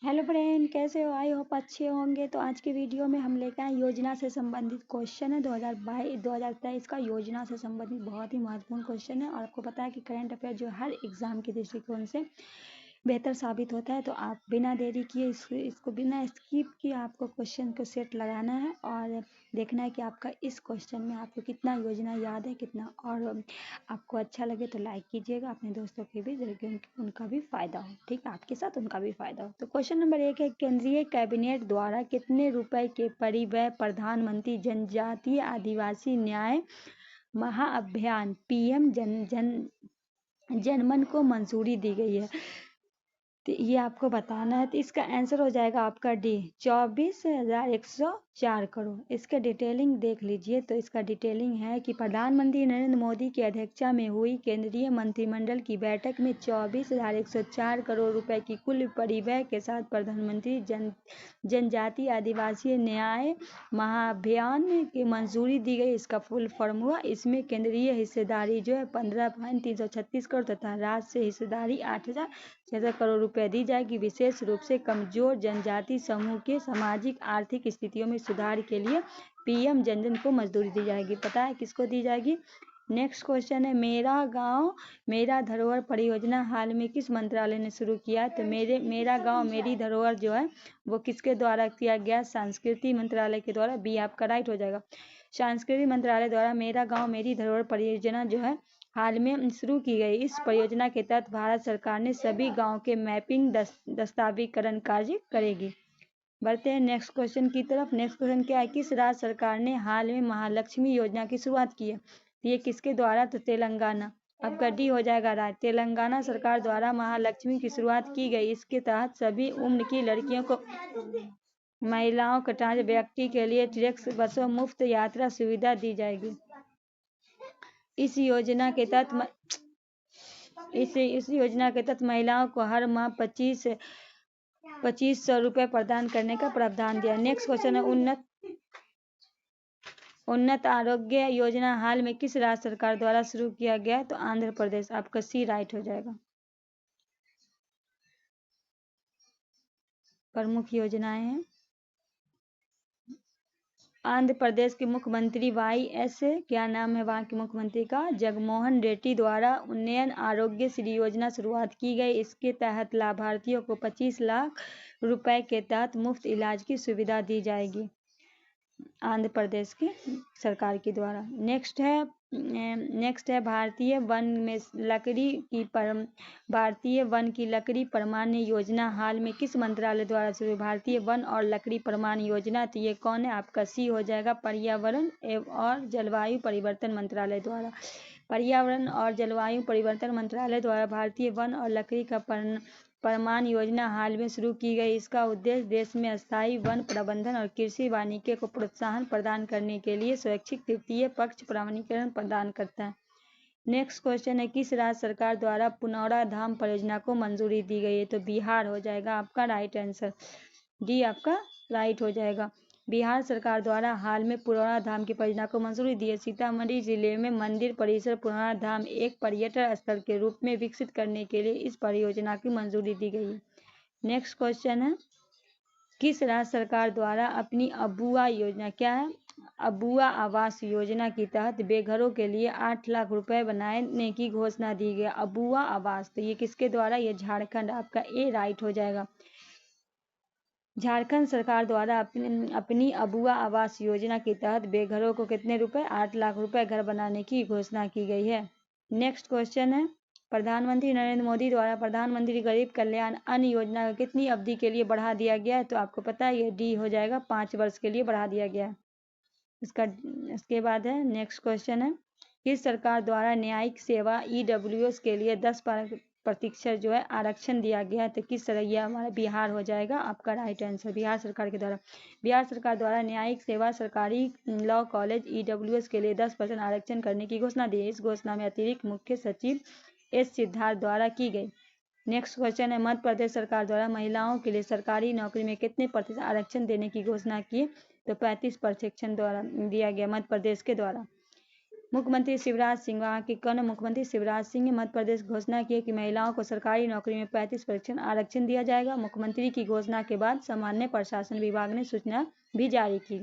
Hello friend, कैसे हो? I hope अच्छे होंगे। तो आज के वीडियो में हम लेकर आए योजना से संबंधित क्वेश्चन है 2023 का। योजना से संबंधित बहुत ही महत्वपूर्ण क्वेश्चन है और आपको पता है कि करंट अफेयर जो हर एग्जाम के दृष्टिकोण से बेहतर साबित होता है। तो आप बिना देरी किए इसको बिना स्किप किए आपको क्वेश्चन को सेट लगाना है और देखना है कि आपका इस क्वेश्चन में आपको कितना योजना याद है, कितना। और आपको अच्छा लगे तो लाइक कीजिएगा, अपने दोस्तों के भी, जरूर उनका भी फायदा हो। ठीक है, आपके साथ उनका भी फायदा हो। तो क्वेश्चन नंबर 1 है, केंद्रीय कैबिनेट द्वारा कितने रुपए के परिव्यय प्रधानमंत्री जनजातीय आदिवासी न्याय महाअभियान PM जनमन को मंजूरी दी गई है? तो ये आपको बताना है। तो इसका आंसर हो जाएगा आपका डी, 24,104 करोड़। इसका डिटेलिंग देख लीजिए। तो इसका डिटेलिंग है कि प्रधानमंत्री नरेंद्र मोदी की अध्यक्षता में हुई केंद्रीय मंत्रिमंडल की बैठक में 24,104 करोड़ रुपए की कुल परिव्यय के साथ प्रधानमंत्री जनजातीय आदिवासी न्याय महाअभियान की मंजूरी दी गई। इसका फुल फॉर्म हुआ। इसमें केंद्रीय हिस्सेदारी जो है 15,336 करोड़ तथा राज्य से हिस्सेदारी 8,006 करोड़ रुपए दी जाएगी। विशेष रूप से कमजोर जनजाति समूह के सामाजिक आर्थिक स्थितियों में सुधार के लिए PM जनजन को मजदूरी दी जाएगी। पता है किसको दी जाएगी? नेक्स्ट क्वेश्चन है, मेरा गांव मेरा धरोहर परियोजना हाल में किस मंत्रालय ने शुरू किया? तो मेरा गांव मेरी धरोहर जो है वो किसके द्वारा किया गया? संस्कृति मंत्रालय के द्वारा। बी आपका राइट हो जाएगा। संस्कृति मंत्रालय द्वारा मेरा गांव मेरी धरोहर परियोजना जो है हाल में शुरू की गई। इस परियोजना के तहत भारत सरकार ने सभी गांव के मैपिंग दस्तावेजीकरण कार्य करेगी। बढ़ते हैं नेक्स्ट क्वेश्चन की तरफ। नेक्स्ट क्वेश्चन क्या है, किस राज्य सरकार ने हाल में महालक्ष्मी योजना की शुरुआत की है? ये किसके द्वारा? तो तेलंगाना। आपका डी हो जाएगा राइट। तेलंगाना सरकार द्वारा महालक्ष्मी की शुरुआत की गई। इसके तहत सभी उम्र की लड़कियों को, महिलाओं का व्यक्ति के लिए ट्रैक्स बसों मुफ्त यात्रा सुविधा दी जाएगी। इस योजना के तहत महिलाओं को हर माह 2500 रुपये प्रदान करने का प्रावधान दिया। नेक्स्ट क्वेश्चन है, उन्नत आरोग्य योजना हाल में किस राज्य सरकार द्वारा शुरू किया गया है? तो आंध्र प्रदेश। आपका सी राइट हो जाएगा। प्रमुख योजनाएं हैं, आंध्र प्रदेश के मुख्यमंत्री YS, क्या नाम है वहाँ के मुख्यमंत्री का? जगनमोहन रेड्डी द्वारा उन्नयन आरोग्य श्री योजना शुरुआत की गई। इसके तहत लाभार्थियों को 25 लाख रुपए के तहत मुफ्त इलाज की सुविधा दी जाएगी आंध्र प्रदेश की सरकार के द्वारा। नेक्स्ट है भारतीय वन की लकड़ी प्रमाण योजना हाल में किस मंत्रालय द्वारा शुरू? भारतीय वन और लकड़ी प्रमाण योजना। तो ये कौन है? आपका सी हो जाएगा, पर्यावरण और जलवायु परिवर्तन मंत्रालय द्वारा। पर्यावरण और जलवायु परिवर्तन मंत्रालय द्वारा भारतीय वन और लकड़ी का प्रमाण योजना हाल में शुरू की गई। इसका उद्देश्य देश में स्थायी वन प्रबंधन और कृषि वानिकी को प्रोत्साहन प्रदान करने के लिए स्वैच्छिक तृतीय पक्ष प्रमाणीकरण प्रदान करता है। नेक्स्ट क्वेश्चन है, किस राज्य सरकार द्वारा पुनौरा धाम परियोजना को मंजूरी दी गई है? तो बिहार हो जाएगा आपका राइट आंसर। डी आपका राइट हो जाएगा। बिहार सरकार द्वारा हाल में पुनौरा धाम की परियोजना को मंजूरी दी है। सीतामढ़ी जिले में मंदिर परिसर पुनौरा धाम एक पर्यटन स्थल के रूप में विकसित करने के लिए इस परियोजना की मंजूरी दी गई है। नेक्स्ट क्वेश्चन है, किस राज्य सरकार द्वारा अपनी अबुआ योजना, क्या है? अबुआ आवास योजना के तहत बेघरों के लिए 8 लाख रुपए बनाने की घोषणा दी गई। अबुआ आवास, तो ये किसके द्वारा? ये झारखंड। आपका ए राइट हो जाएगा। झारखंड सरकार द्वारा अपनी अबुआ आवास योजना के तहत बेघरों को कितने रुपए? 8 लाख रुपए घर बनाने की घोषणा की गई है। नेक्स्ट क्वेश्चन है, प्रधानमंत्री नरेंद्र मोदी द्वारा प्रधानमंत्री गरीब कल्याण अन्न योजना को कितनी अवधि के लिए बढ़ा दिया गया है? तो आपको पता है ये डी हो जाएगा, 5 वर्ष के लिए बढ़ा दिया गया है इसके बाद है नेक्स्ट क्वेश्चन है, किस सरकार द्वारा न्यायिक सेवा EWS के लिए 10% जो है आरक्षण दिया गया है? तो किस तरह? यह हमारा बिहार हो जाएगा। आपका राइट आंसर बिहार सरकार के द्वारा। बिहार सरकार द्वारा न्यायिक सेवा सरकारी लॉ कॉलेज EWS के लिए 10% आरक्षण करने की घोषणा दी है। इस घोषणा में अतिरिक्त मुख्य सचिव S सिद्धार्थ द्वारा की गई। नेक्स्ट क्वेश्चन है, मध्य प्रदेश सरकार द्वारा महिलाओं के लिए सरकारी नौकरी में कितने प्रतिशत आरक्षण देने की घोषणा की? तो 35% द्वारा दिया गया मध्य प्रदेश के द्वारा। मुख्यमंत्री शिवराज सिंह, वहाँ के कौन मुख्यमंत्री शिवराज सिंह ने मध्य प्रदेश घोषणा की है कि महिलाओं को सरकारी नौकरी में 35% आरक्षण दिया जाएगा। मुख्यमंत्री की घोषणा के बाद सामान्य प्रशासन विभाग ने सूचना भी जारी की।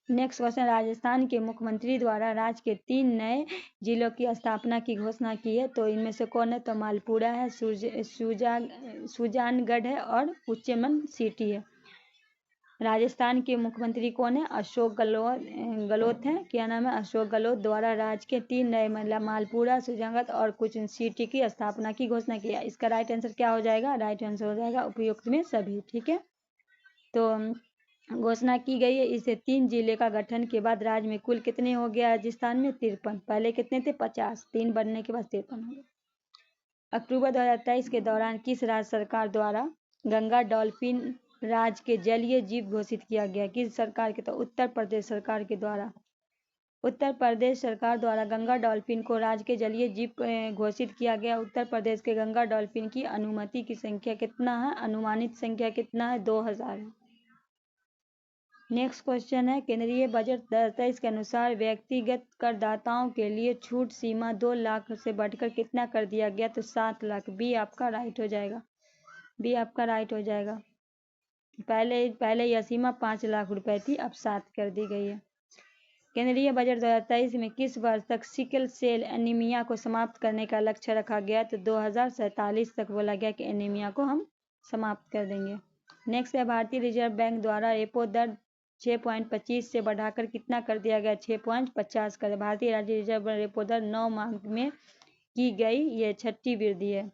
नेक्स्ट क्वेश्चन, राजस्थान के मुख्यमंत्री द्वारा राज्य के 3 नए जिलों की स्थापना की घोषणा की है। तो इनमें से कौन है? तो मालपुरा है, सुजानगढ़ है और उच्चमन सिटी है। राजस्थान के मुख्यमंत्री कौन है? अशोक गहलोत हैं। क्या नाम है? अशोक गहलोत द्वारा राज्य के 3 नए मालपुरा, सुजानगढ़ और उच्चमन सिटी की स्थापना की घोषणा की है। इसका राइट आंसर क्या हो जाएगा? राइट आंसर हो जाएगा उपयुक्त में सभी। ठीक है, तो घोषणा की गई है। इसे 3 जिले का गठन के बाद राज्य में कुल कितने हो गया? राजस्थान में 53। पहले कितने थे? 50। 3 बनने के बाद 53 हो गए। अक्टूबर 2023 के दौरान किस राज्य सरकार द्वारा गंगा डॉल्फिन राज्य के जलीय जीव घोषित किया गया? किस सरकार के? तो उत्तर प्रदेश सरकार के द्वारा। उत्तर प्रदेश सरकार द्वारा गंगा डॉल्फिन को राज्य के जलीय जीव घोषित किया गया। उत्तर प्रदेश के गंगा डॉल्फिन की अनुमति की संख्या कितना है? अनुमानित संख्या कितना है? 2000 है। नेक्स्ट क्वेश्चन है, केंद्रीय बजट 2023 के अनुसार व्यक्तिगत करदाताओं के लिए छूट सीमा 2 लाख से बढ़कर कितना कर दिया गया? तो 7 लाख। बी आपका राइट हो जाएगा। बी आपका राइट हो जाएगा। पहले यह सीमा 5 लाख रुपए थी, अब 7 कर दी गई है। केंद्रीय बजट 2023 में किस वर्ष तक सिकल सेल एनीमिया को समाप्त करने का लक्ष्य रखा गया? तो 2047 तक बोला गया कि एनीमिया को हम समाप्त कर देंगे। नेक्स्ट है, भारतीय रिजर्व बैंक द्वारा रेपो दर 6.25 से बढ़ाकर कितना कर दिया गया? 6.50 कर। भारतीय राज्य रिजर्व रेपो दर 9 माह में की गई ये 6ठी वृद्धि है।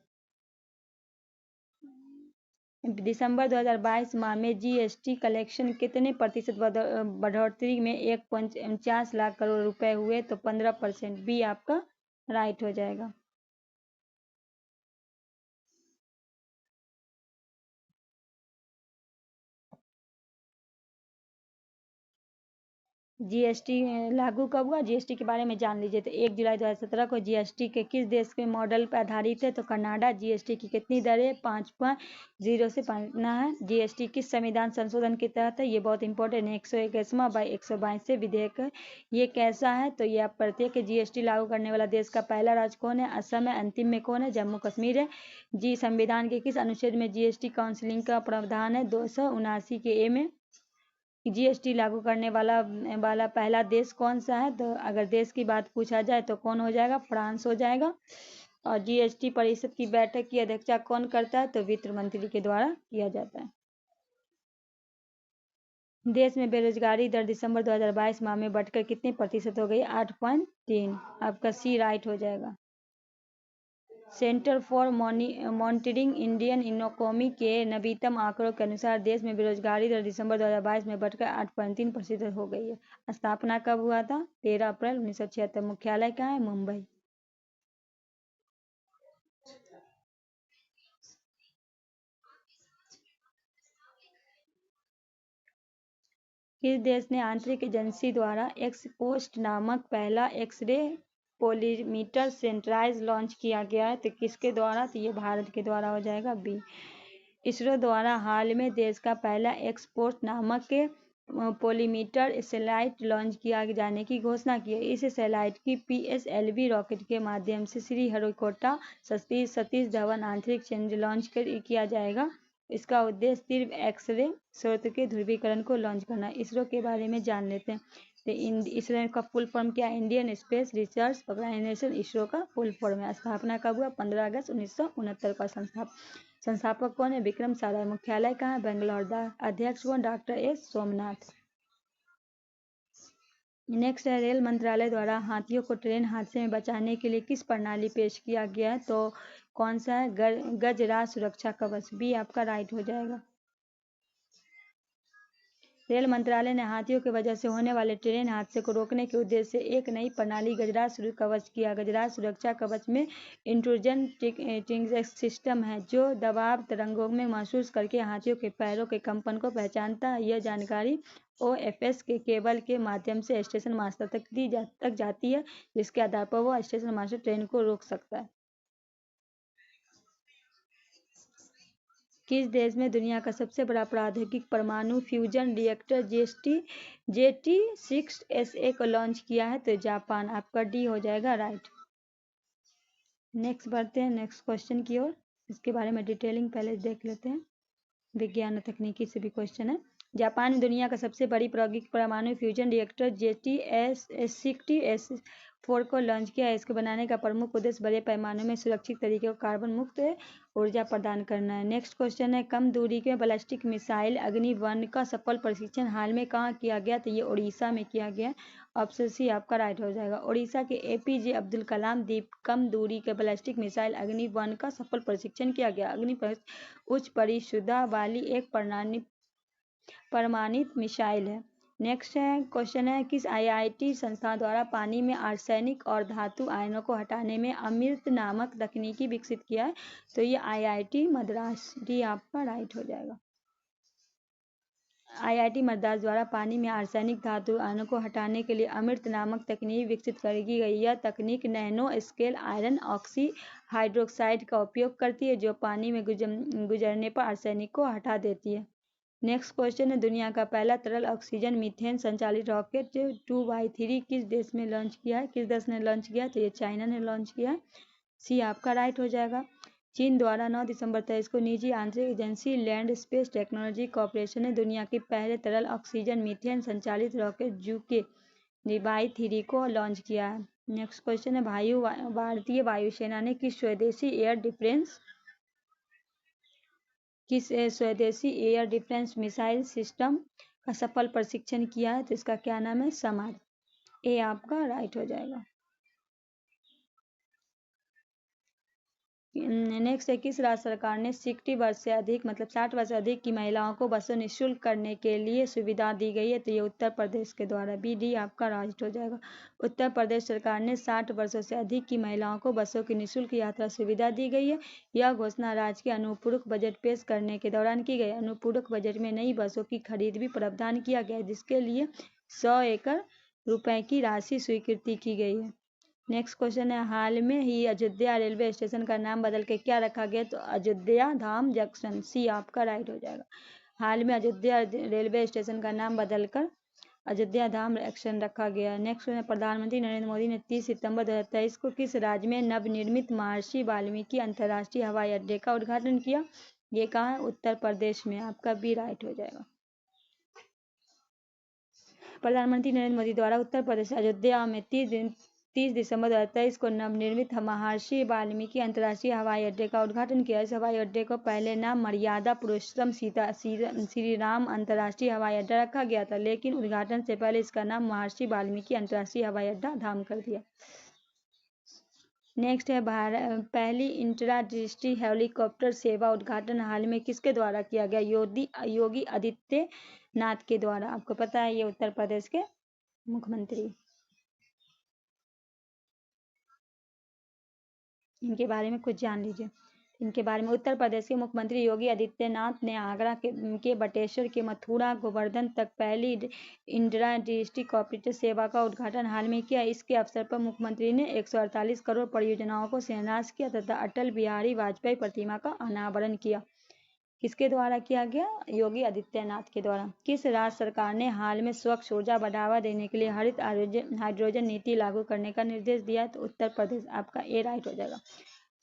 दिसंबर 2022 माह में जीएसटी कलेक्शन कितने प्रतिशत बढ़ोतरी में 1.49 लाख करोड़ रुपए हुए? तो 15%। बी आपका राइट हो जाएगा। जीएसटी लागू कब हुआ? जीएसटी के बारे में जान लीजिए। तो 1 जुलाई 2017 को जीएसटी के किस देश के मॉडल पर आधारित है? तो कनाडा। जीएसटी की कितनी दर है? 5.0 से 5 है। जीएसटी किस संविधान संशोधन के तहत है? ये बहुत इंपॉर्टेंट है। 121/122 से विधेयक है। ये कैसा है? तो ये आप पढ़ते हैं कि जीएसटी लागू करने वाला देश का पहला राज्य कौन है? असम है। अंतिम में कौन है? जम्मू कश्मीर है। जी संविधान के किस अनुच्छेद में जीएसटी काउंसिलिंग का प्रावधान है? 279 के ए में। जीएसटी लागू करने वाला पहला देश कौन सा है? तो अगर देश की बात पूछा जाए तो कौन हो जाएगा? फ्रांस हो जाएगा। और जीएसटी परिषद की बैठक की अध्यक्षता कौन करता है? तो वित्त मंत्री के द्वारा किया जाता है। देश में बेरोजगारी दर दिसंबर 2022 माह में बढ़कर कितने प्रतिशत हो गई? 8.3। आपका सी राइट हो जाएगा। Centre for monitoring Indian economy के नवीनतम आंकड़ों के अनुसार देश में बेरोजगारी दर दिसंबर 2022 में बढ़कर 8.3% हो गई है। स्थापना कब हुआ था? 13 अप्रैल 1976। मुख्यालय कहाँ है? मुंबई। किस देश ने आंतरिक एजेंसी द्वारा एक्सपोस्ट नामक पहला एक्सरे पोलीमीटर सेंट्राइज लॉन्च किया गया है? तो किसके द्वारा? तो ये भारत के द्वारा हो जाएगा। बी। इसरो द्वारा हाल में देश का पहला एक्सपोस्ट नामक पोलीमीटर सैटेलाइट लॉन्च किया जाने की घोषणा की है। इस सैटेलाइट की PSLV रॉकेट के माध्यम से श्रीहरिकोटा सतीश धवन अंतरिक्ष केंद्र लॉन्च किया जाएगा। इसका उद्देश्य सिर्फ एक्सरे स्रोत के ध्रुवीकरण को लॉन्च करना है। इसरो के बारे में जान लेते हैं। तो इसरो का फुल फॉर्म क्या है? Indian space research organisation. ISRO का फुल फॉर्म है। स्थापना कब हुआ? 15 अगस्त 1969 का। संस्थापक कौन है? विक्रम साराभाई। मुख्यालय कहाँ है? बेंगलोर। अध्यक्ष कौन? Doctor S Somnath. नेक्स्ट है, रेल मंत्रालय द्वारा हाथियों को ट्रेन हादसे में बचाने के लिए किस प्रणाली पेश किया गया है? तो कौन सा है? गजराज सुरक्षा कवच। बी आपका राइट हो जाएगा। रेल मंत्रालय ने हाथियों की वजह से होने वाले ट्रेन हादसे को रोकने के उद्देश्य से एक नई प्रणाली गजराज कवच किया। गजराज सुरक्षा कवच में इंट्रूजन डिटेक्शन सिस्टम है जो दबाव तरंगों में महसूस करके हाथियों के पैरों के कंपन को पहचानता है। यह जानकारी OFS के केबल के माध्यम से स्टेशन मास्टर तक जाती है, जिसके आधार पर वह स्टेशन मास्टर ट्रेन को रोक सकता है। किस देश में दुनिया का सबसे बड़ा प्रौद्योगिक परमाणु फ्यूजन रिएक्टर JT6SA को लॉन्च किया है? तो जापान। आपका डी हो जाएगा राइट। नेक्स्ट बढ़ते हैं नेक्स्ट क्वेश्चन की ओर। इसके बारे में डिटेलिंग पहले देख लेते हैं। विज्ञान और तकनीकी से भी क्वेश्चन है। जापान में दुनिया का सबसे बड़ी प्रौद्योगिक परमाणु फ्यूजन रिएक्टर JTS6S4 को लॉन्च किया है। इसको बनाने का प्रमुख उद्देश्य बड़े पैमाने में सुरक्षित तरीके से कार्बन मुक्त ऊर्जा प्रदान करना है। नेक्स्ट क्वेश्चन है, कम दूरी के बैलिस्टिक मिसाइल अग्नि-1 का सफल परीक्षण हाल में कहाँ किया गया? तो ये उड़ीसा में किया गया। ऑप्शन सी आपका राइट हो जाएगा। उड़ीसा के APJ अब्दुल कलाम द्वीप कम दूरी के बैलिस्टिक मिसाइल अग्नि-1 का सफल परीक्षण किया गया। अग्नि उच्च परिशुद्धता वाली एक परमाणु मिसाइल है। नेक्स्ट है क्वेश्चन है, किस IIT संस्था द्वारा पानी में आर्सेनिक और धातु आयनों को हटाने में अमृत नामक तकनीकी विकसित किया है? तो ये IIT मद्रास। डी आपका राइट हो जाएगा। IIT मद्रास द्वारा पानी में आर्सेनिक धातु आयनों को हटाने के लिए अमृत नामक तकनीक विकसित की गई। यह तकनीक nano scale iron oxy hydroxide का उपयोग करती है, जो पानी में गुजरने पर आर्सेनिक को हटा देती है। नेक्स्ट क्वेश्चन है, दुनिया का पहला तरल ऑक्सीजन मीथेन संचालित रॉकेट 2x3 किस देश में लॉन्च किया है? किस देश ने लॉन्च किया? तो ये चाइना ने लॉन्च किया है। सी आपका राइट हो जाएगा। चीन द्वारा 9 दिसंबर 23 को निजी आंतरिक agency land space technology corporation ने दुनिया के पहले तरल ऑक्सीजन मीथेन संचालित रॉकेट JUICE-3 को लॉन्च किया है। नेक्स्ट क्वेश्चन है, भारतीय वायुसेना ने किस स्वदेशी एयर डिफेंस मिसाइल सिस्टम का सफल परीक्षण किया है? तो इसका क्या नाम है? समाद। ए आपका राइट हो जाएगा। नेक्स्ट है, किस राज्य सरकार ने 60 वर्ष से अधिक मतलब 60 वर्ष से अधिक की महिलाओं को बसों निःशुल्क करने के लिए सुविधा दी गई है? तो ये उत्तर प्रदेश के द्वारा। BD आपका राइट हो जाएगा। उत्तर प्रदेश सरकार ने 60 वर्षों से अधिक की महिलाओं को बसों की निःशुल्क यात्रा सुविधा दी गई है। यह घोषणा राज्य के अनुपूरक बजट पेश करने के दौरान की गई। अनुपूरक बजट में नई बसों की खरीद भी प्रावधान किया गया है, जिसके लिए 100 एकड़ रुपए की राशि स्वीकृति की गई है। नेक्स्ट क्वेश्चन है, हाल में ही अयोध्या रेलवे स्टेशन का नाम बदल के क्या रखा गया? तो अयोध्या धाम जंक्शन। सी आपका राइट हो जाएगा। हाल में अयोध्या रेलवे स्टेशन का नाम बदलकर अयोध्या धाम जंक्शन रखा गया। नेक्स्ट है, प्रधानमंत्री नरेंद्र मोदी ने 30 सितंबर 2023 को किस राज्य में नवनिर्मित महर्षि वाल्मीकि अंतर्राष्ट्रीय हवाई अड्डे का उद्घाटन किया? ये कहाँ है? उत्तर प्रदेश में। आपका बी राइट हो जाएगा। प्रधानमंत्री नरेंद्र मोदी द्वारा उत्तर प्रदेश अयोध्या में 30 दिसंबर 2023 को नवनिर्मित महर्षि वाल्मीकि अंतर्राष्ट्रीय हवाई अड्डे का उद्घाटन किया। इस हवाई अड्डे को पहले नाम मर्यादा पुरुषोत्तम श्री राम अंतर्राष्ट्रीय हवाई अड्डा रखा गया था, लेकिन उद्घाटन से पहले इसका नाम महर्षि वाल्मीकि अंतर्राष्ट्रीय हवाई अड्डा धाम कर दिया। नेक्स्ट है, पहली इंट्रा डिस्ट्रिक्ट हेलीकॉप्टर सेवा उद्घाटन हाल में किसके द्वारा किया गया? योगी आदित्यनाथ के द्वारा। आपको पता है ये उत्तर प्रदेश के मुख्यमंत्री। इनके बारे में कुछ जान लीजिए। इनके बारे में उत्तर प्रदेश के मुख्यमंत्री योगी आदित्यनाथ ने आगरा के बटेश्वर के मथुरा गोवर्धन तक पहली इंदिरा डिस्ट्रिक्ट कोऑपरेटिव सेवा का उद्घाटन हाल में किया। इसके अवसर पर मुख्यमंत्री ने 148 करोड़ परियोजनाओं को शिलान्यास किया तथा अटल बिहारी वाजपेयी प्रतिमा का अनावरण किया। किसके द्वारा किया गया? योगी आदित्यनाथ के द्वारा। किस राज्य सरकार ने हाल में स्वच्छ ऊर्जा बढ़ावा देने के लिए हरित हाइड्रोजन नीति लागू करने का निर्देश दिया? तो उत्तर प्रदेश। आपका ए राइट हो जाएगा।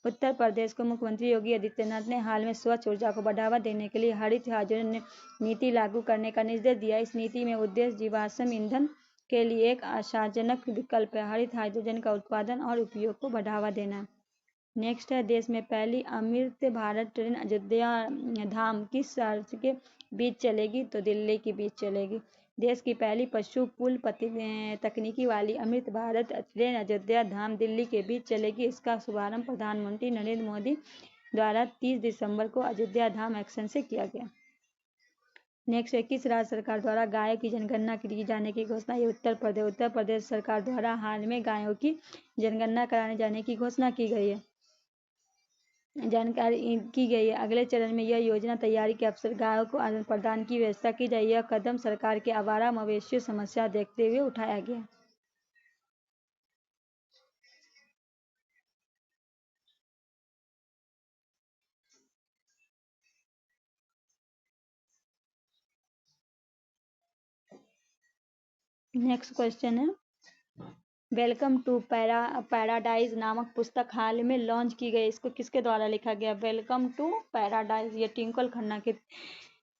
उत्तर प्रदेश के मुख्यमंत्री योगी आदित्यनाथ ने हाल में स्वच्छ ऊर्जा को बढ़ावा देने के लिए हरित हाइड्रोजन नीति लागू करने का निर्देश दिया। इस नीति में उद्देश्य जीवाश्म ईंधन के लिए एक आशाजनक विकल्प है हरित हाइड्रोजन का उत्पादन और उपयोग को बढ़ावा देना है। नेक्स्ट है, देश में पहली अमृत भारत ट्रेन अयोध्या धाम किस राज्य के बीच चलेगी? तो दिल्ली के बीच चलेगी। देश की पहली पशु पुल तकनीकी वाली अमृत भारत ट्रेन अयोध्या धाम दिल्ली के बीच चलेगी। इसका शुभारंभ प्रधानमंत्री नरेंद्र मोदी द्वारा 30 दिसंबर को अयोध्या धाम एक्शन से किया गया। नेक्स्ट है, किस राज्य सरकार द्वारा गायों की जनगणना की जाने की घोषणा? ये उत्तर प्रदेश। उत्तर प्रदेश सरकार द्वारा हाल में गायों की जनगणना कराने जाने की घोषणा की गई है। जानकारी की गई है। अगले चरण में यह योजना तैयारी के अवसर गायों को आदान प्रदान की व्यवस्था की जाए। यह कदम सरकार के आवारा मवेशियों समस्या देखते हुए उठाया गया। नेक्स्ट क्वेश्चन है, वेलकम टू पैराडाइज नामक पुस्तक हाल में लॉन्च की गई, इसको किसके द्वारा लिखा गया? वेलकम टू पैराडाइज, ये ट्विंकल खन्ना के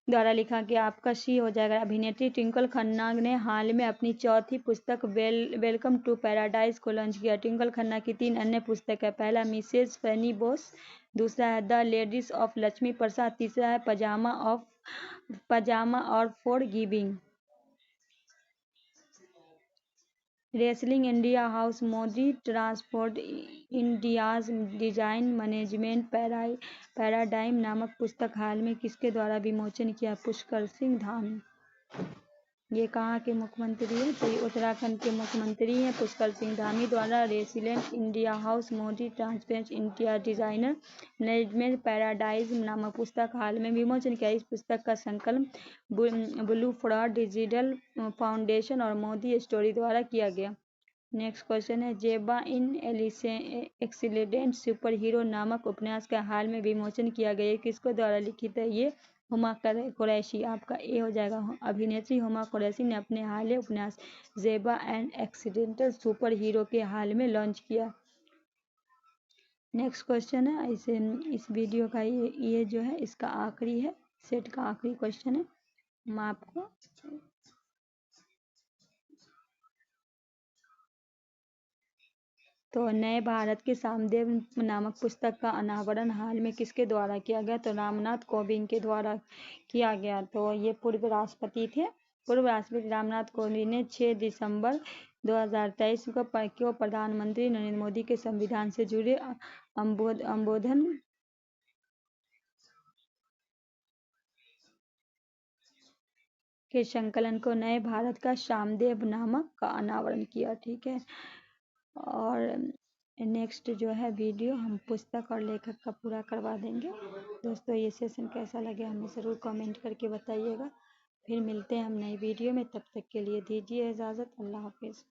द्वारा लिखा गया। आपका सी हो जाएगा। अभिनेत्री ट्विंकल खन्ना ने हाल में अपनी चौथी पुस्तक वेलकम टू पैराडाइज को लॉन्च किया। ट्विंकल खन्ना की 3 अन्य पुस्तक है। पहला मिसेज फैनी बोस, दूसरा है द लेडीज ऑफ लक्ष्मी प्रसाद, तीसरा है पजामा और for giving. Wrestling India house Modi transport India's design management paradigm नामक पुस्तक हाल में किसके द्वारा विमोचन किया? पुष्कर सिंह धामी। ये कहाँ के मुख्यमंत्री हैं? तो ये उत्तराखंड के मुख्यमंत्री हैं पुष्कर सिंह धामी द्वारा resilient India house Modi transparent India designer management paradise नामक पुस्तक हाल में विमोचन किया। इस पुस्तक का संकलन ब्लू फ्रॉड डिजिटल फाउंडेशन और मोदी स्टोरी द्वारा किया गया। नेक्स्ट क्वेश्चन है, जेबा इन एक्सीलेंट सुपर हीरो नामक उपन्यास का हाल में विमोचन किया गया, किसको द्वारा लिखित है? ये हुमा कुरैशी। आपका ए हो जाएगा। अभिनेत्री हुमा कुरैशी ने अपने हालिया उपन्यास जेबा एंड एक्सीडेंटल सुपर हीरो के हाल में लॉन्च किया। नेक्स्ट क्वेश्चन है, इसे इस वीडियो का ये जो है इसका आखिरी है, सेट का आखिरी क्वेश्चन है। हम आपको तो नए भारत के सामदेव नामक पुस्तक का अनावरण हाल में किसके द्वारा किया गया? तो रामनाथ कोविंद के द्वारा किया गया। तो ये पूर्व राष्ट्रपति थे। पूर्व राष्ट्रपति रामनाथ कोविंद ने 6 दिसंबर 2023 को प्रधानमंत्री नरेंद्र मोदी के संविधान से जुड़े अंबोधन के संकलन को नए भारत का सामदेव नामक का अनावरण किया। ठीक है। और नेक्स्ट जो है वीडियो हम पुस्तक और लेखक का पूरा करवा देंगे। दोस्तों ये सेशन कैसा लगे हमें ज़रूर कमेंट करके बताइएगा। फिर मिलते हैं हम नई वीडियो में, तब तक के लिए दीजिए इजाज़त। अल्लाह हाफिज़।